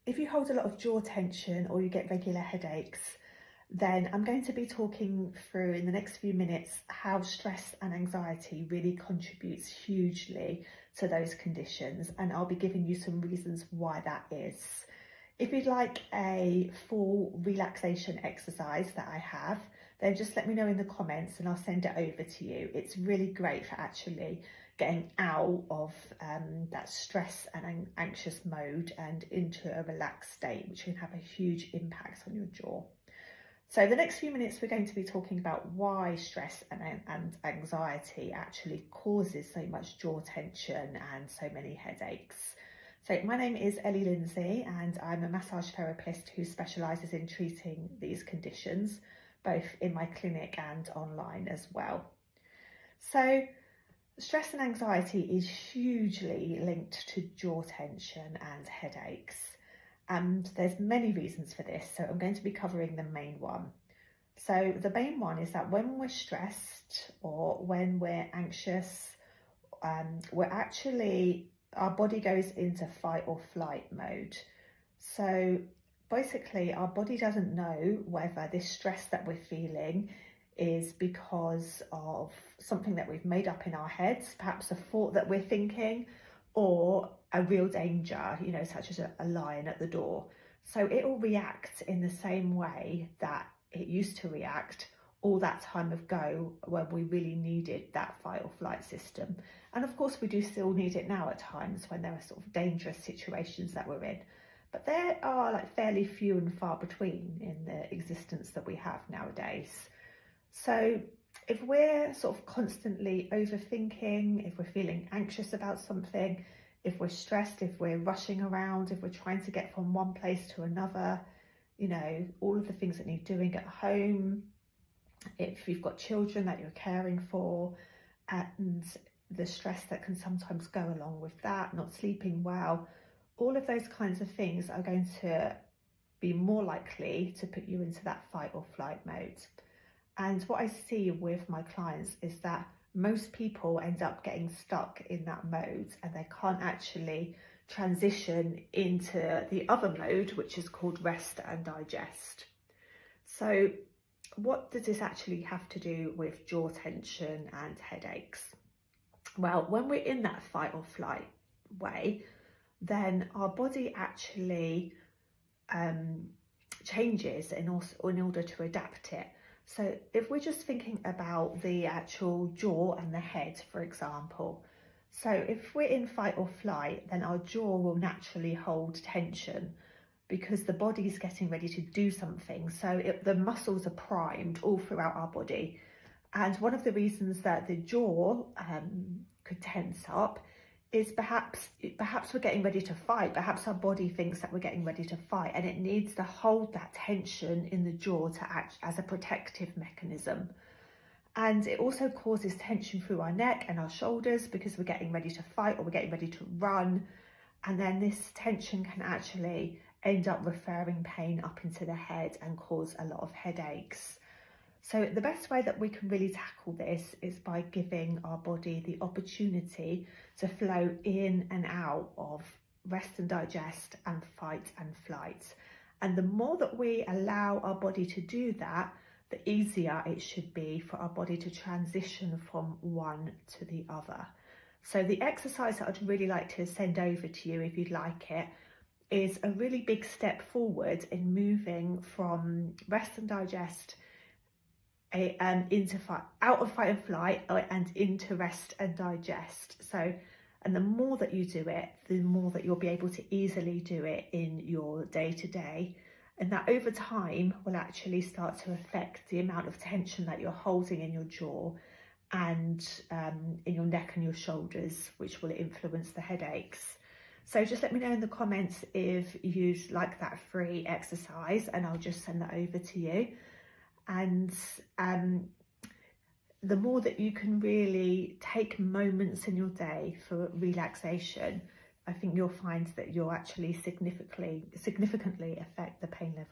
If you hold a lot of jaw tension or you get regular headaches, then I'm going to be talking through in the next few minutes how stress and anxiety really contributes hugely to those conditions, and I'll be giving you some reasons why that is. If you'd like a full relaxation exercise that I have, then just let me know in the comments and I'll send it over to you. It's really great for actually getting out of that stress and anxious mode and into a relaxed state, which can have a huge impact on your jaw. So the next few minutes, we're going to be talking about why stress and anxiety actually causes so much jaw tension and so many headaches. So my name is Ellie Lindsay and I'm a massage therapist who specialises in treating these conditions, both in my clinic and online as well. So stress and anxiety is hugely linked to jaw tension and headaches. And there's many reasons for this, so I'm going to be covering the main one. So the main one is that when we're stressed or when we're anxious, our body goes into fight or flight mode. So basically our body doesn't know whether this stress that we're feeling is because of something that we've made up in our heads, perhaps a thought that we're thinking, or a real danger, such as a lion at the door. So it will react in the same way that it used to react all that time ago when we really needed that fight or flight system. And of course we do still need it now at times when there are sort of dangerous situations that we're in. But there are fairly few and far between in the existence that we have nowadays. So if we're sort of constantly overthinking, if we're feeling anxious about something, if we're stressed, if we're rushing around, if we're trying to get from one place to another, all of the things that need doing at home, if you've got children that you're caring for, and the stress that can sometimes go along with that, not sleeping well, all of those kinds of things are going to be more likely to put you into that fight or flight mode. And what I see with my clients is that most people end up getting stuck in that mode and they can't actually transition into the other mode, which is called rest and digest. So what does this actually have to do with jaw tension and headaches? Well, when we're in that fight or flight way, then our body actually changes in order to adapt it. So if we're just thinking about the actual jaw and the head, for example, so if we're in fight or flight, then our jaw will naturally hold tension because the body is getting ready to do something. So the muscles are primed all throughout our body. And one of the reasons that the jaw could tense up is perhaps we're getting ready to fight. Perhaps our body thinks that we're getting ready to fight and it needs to hold that tension in the jaw to act as a protective mechanism. And it also causes tension through our neck and our shoulders because we're getting ready to fight or we're getting ready to run. And then this tension can actually end up referring pain up into the head and cause a lot of headaches. So the best way that we can really tackle this is by giving our body the opportunity to flow in and out of rest and digest and fight and flight. And the more that we allow our body to do that, the easier it should be for our body to transition from one to the other. So the exercise that I'd really like to send over to you, if you'd like it, is a really big step forward in moving from rest and digest out of fight and flight and into rest and digest. So, and the more that you do it, the more that you'll be able to easily do it in your day-to-day. And that over time will actually start to affect the amount of tension that you're holding in your jaw and in your neck and your shoulders, which will influence the headaches. So just let me know in the comments if you'd like that free exercise and I'll just send that over to you. And the more that you can really take moments in your day for relaxation, I think you'll find that you'll actually significantly affect the pain level